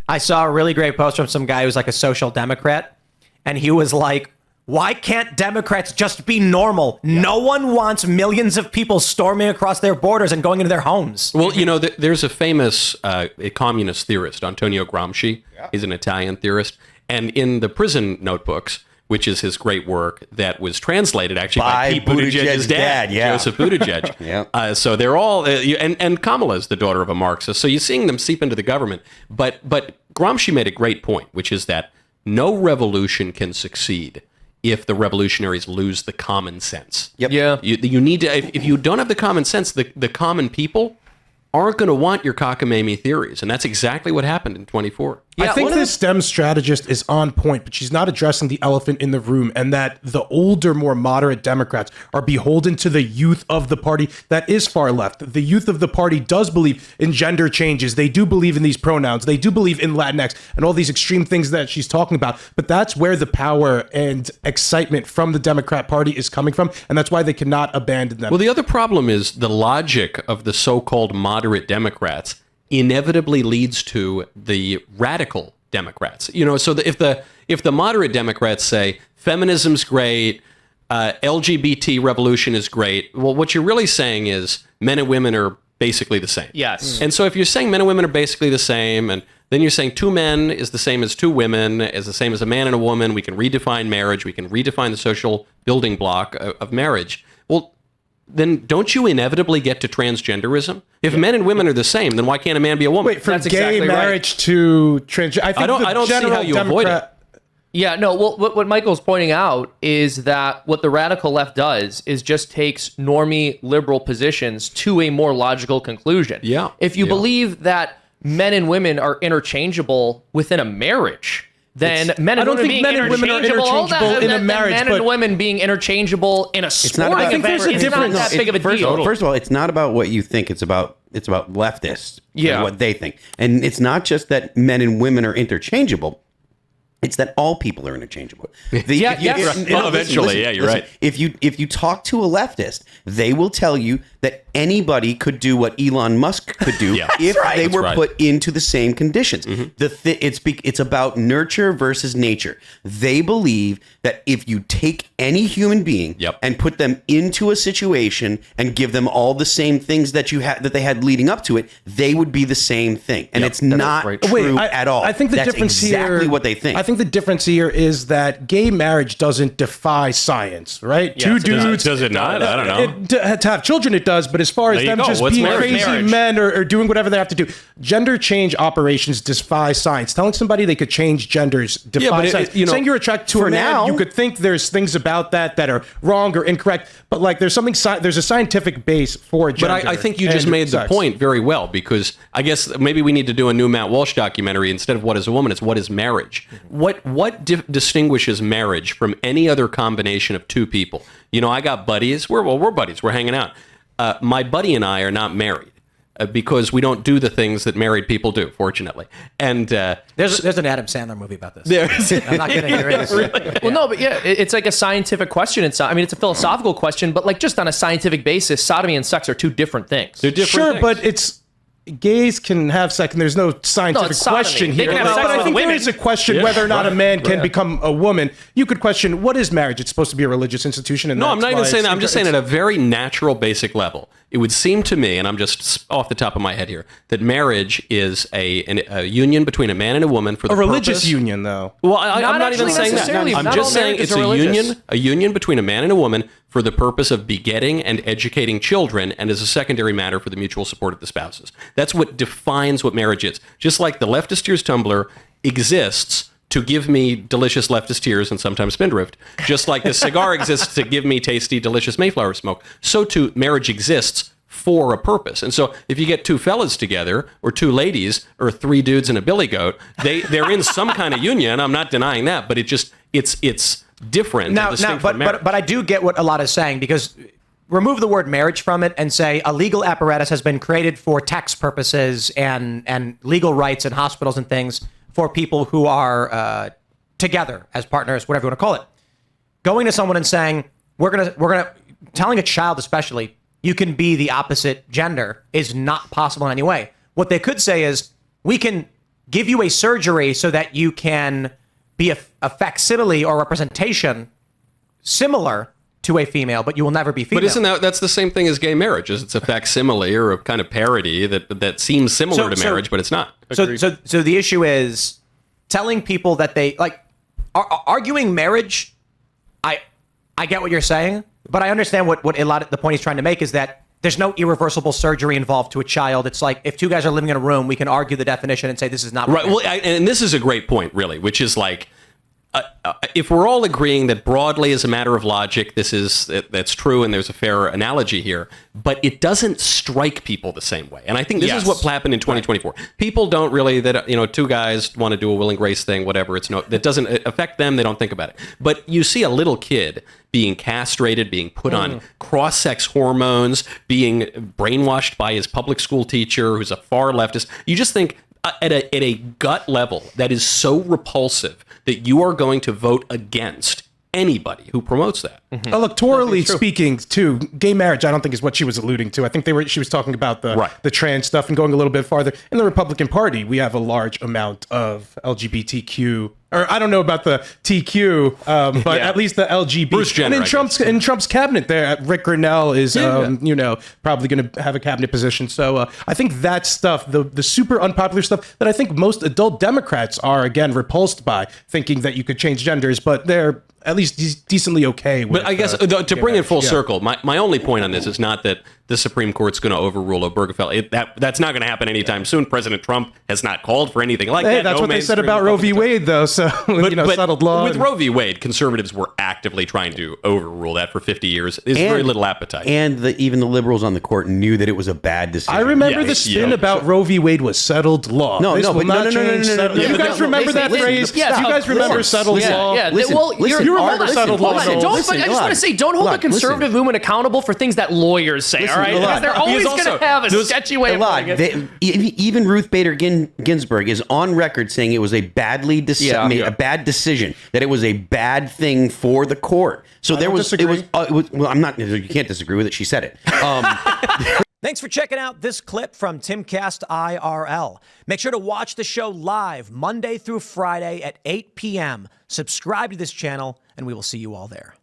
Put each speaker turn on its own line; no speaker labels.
I saw a really great post from some guy who's like a social democrat, and he was like, why can't Democrats just be normal? Yeah. No one wants millions of people storming across their borders and going into their homes.
Well, there's a famous communist theorist, Antonio Gramsci. Yeah. He's an Italian theorist. And in the prison notebooks, which is his great work that was translated actually by Pete Buttigieg's dad, Joseph Buttigieg. Yeah. So they're all, and Kamala is the daughter of a Marxist. So you're seeing them seep into the government. But Gramsci made a great point, which is that no revolution can succeed if the revolutionaries lose the common sense.
Yep.
Yeah. You need to, if you don't have the common sense, the common people aren't going to want your cockamamie theories. And that's exactly what happened in 24.
Yeah, I think this STEM strategist is on point, but she's not addressing the elephant in the room, and that the older, more moderate Democrats are beholden to the youth of the party that is far left. The youth of the party does believe in gender changes. They do believe in these pronouns. They do believe in Latinx and all these extreme things that she's talking about. But that's where the power and excitement from the Democrat Party is coming from, and that's why they cannot abandon them.
Well, the other problem is the logic of the so-called moderate Democrats inevitably leads to the radical Democrats. So if the moderate Democrats say feminism's great, LGBT revolution is great, well, what you're really saying is men and women are basically the same.
Yes.
And so if you're saying men and women are basically the same, and then you're saying two men is the same as two women, is the same as a man and a woman, we can redefine marriage, we can redefine the social building block of marriage. Well, then don't you inevitably get to transgenderism? If men and women are the same, then why can't a man be a woman?
Wait, from gay marriage to transgender?
I don't see how you avoid it.
Yeah, no, well, what Michael's pointing out is that what the radical left does is just takes normie liberal positions to a more logical conclusion.
Yeah.
If you believe that men and women are interchangeable within a marriage, then men and women being interchangeable in a marriage, men and women being interchangeable in a sporting event is not that big of a deal.
First of all, it's not about what you think. It's about leftists and what they think. And it's not just that men and women are interchangeable. It's that all people are interchangeable.
Eventually, you're right.
If you talk to a leftist, they will tell you that anybody could do what Elon Musk could do if they were put into the same conditions. Mm-hmm. It's about nurture versus nature. They believe that if you take any human being and put them into a situation and give them all the same things that they had leading up to it, they would be the same thing. And it's not true at all.
I think the
That's
difference
exactly
here,
what they think.
I think the difference here is that gay marriage doesn't defy science, right?
Yeah, Two dudes. Does it not? I don't know.
To have children, it does. But as far as them just being crazy men or doing whatever they have to do, gender change operations defy science. Telling somebody they could change genders defies science. Saying you're attracted to a man, you could think there's things about that are wrong or incorrect. But like there's a scientific base for gender.
But I think you just made the point very well, because I guess maybe we need to do a new Matt Walsh documentary. Instead of what is a woman, it's what is marriage. What distinguishes marriage from any other combination of two people? I got buddies. We're buddies. We're hanging out. My buddy and I are not married because we don't do the things that married people do, fortunately. And
there's an Adam Sandler movie about this. I'm not getting into it.
Really? Well, no, but it's like a scientific question. It's a philosophical question, but like just on a scientific basis, sodomy and sex are two different things.
They're different things.
But it's gays can have sex, and there's no scientific question here.
They can have sex
but I think
women.
there is a question whether or not a man can become a woman. You could question, what is marriage? It's supposed to be a religious institution. And
no, I'm not even saying that. I'm just saying at a very natural, basic level. It would seem to me, and I'm just off the top of my head here, that marriage is a union between a man and a woman for the
religious union, though.
Well, I'm not even saying that. I'm just saying it's a union between a man and a woman for the purpose of begetting and educating children, and as a secondary matter for the mutual support of the spouses. That's what defines what marriage is. Just like the Leftist Tears tumbler exists to give me delicious leftist tears and sometimes spindrift, just like the cigar exists to give me tasty, delicious Mayflower smoke, so too marriage exists for a purpose. And so if you get two fellas together, or two ladies, or three dudes and a billy goat, they're in some kind of union. I'm not denying that, but it's different.
But I do get what Alad is saying, because remove the word marriage from it and say a legal apparatus has been created for tax purposes and legal rights in hospitals and things for people who are together as partners, whatever you want to call it. Going to someone and saying, we're gonna telling a child especially, you can be the opposite gender, is not possible in any way. What they could say is, we can give you a surgery so that you can be a facsimile or representation similar to a female, but you will never be female.
But isn't that's the same thing as gay marriage? Is it's a facsimile or a kind of parody that seems similar to marriage, but it's not.
So the issue is telling people that they like arguing marriage. I get what you're saying, but I understand what the point he's trying to make is that there's no irreversible surgery involved to a child. It's like if two guys are living in a room, we can argue the definition and say this is not
right. Well, and this is a great point, really, which is like, if we're all agreeing that broadly as a matter of logic, that's true and there's a fair analogy here, but it doesn't strike people the same way. And I think this is what happened in 2024. Right. People don't really, two guys want to do a will and grace thing, whatever. That doesn't affect them. They don't think about it. But you see a little kid being castrated, being put on cross-sex hormones, being brainwashed by his public school teacher who's a far leftist. You just think at a gut level that is so repulsive that you are going to vote against anybody who promotes that.
Mm-hmm. Electorally speaking, too, gay marriage, I don't think is what she was alluding to. I think she was talking about the trans stuff and going a little bit farther. In the Republican Party, we have a large amount of LGBTQ, or I don't know about the TQ, but at least the LGBT.
Bruce Jenner,
and in Trump's cabinet there, Rick Grinnell is, probably going to have a cabinet position. So I think that stuff, the super unpopular stuff that I think most adult Democrats are, again, repulsed by, thinking that you could change genders, but they're at least decently okay with.
But I guess to bring it full circle, my only point on this is not that the Supreme Court's going to overrule Obergefell. That's not going to happen anytime soon. President Trump has not called for anything like that.
That's what they said about Roe v. Wade, though. So but settled law.
With Roe v. Wade, conservatives were actively trying to overrule that for 50 years. There's very little appetite.
And even the liberals on the court knew that it was a bad decision.
I remember the spin about Roe v. Wade was settled law.
No. You
guys remember that phrase?
Yes,
you guys remember settled law?
Yeah.
You remember settled law?
I just want to say, don't hold the conservative movement accountable for things that lawyers say. All right, because they're always going to have a sketchy way of putting it.
Even Ruth Bader Ginsburg is on record saying it was a bad decision, that it was a bad thing for the court. So I'm not. You can't disagree with it. She said it.
Thanks for checking out this clip from Timcast IRL. Make sure to watch the show live Monday through Friday at 8 p.m. Subscribe to this channel, and we will see you all there.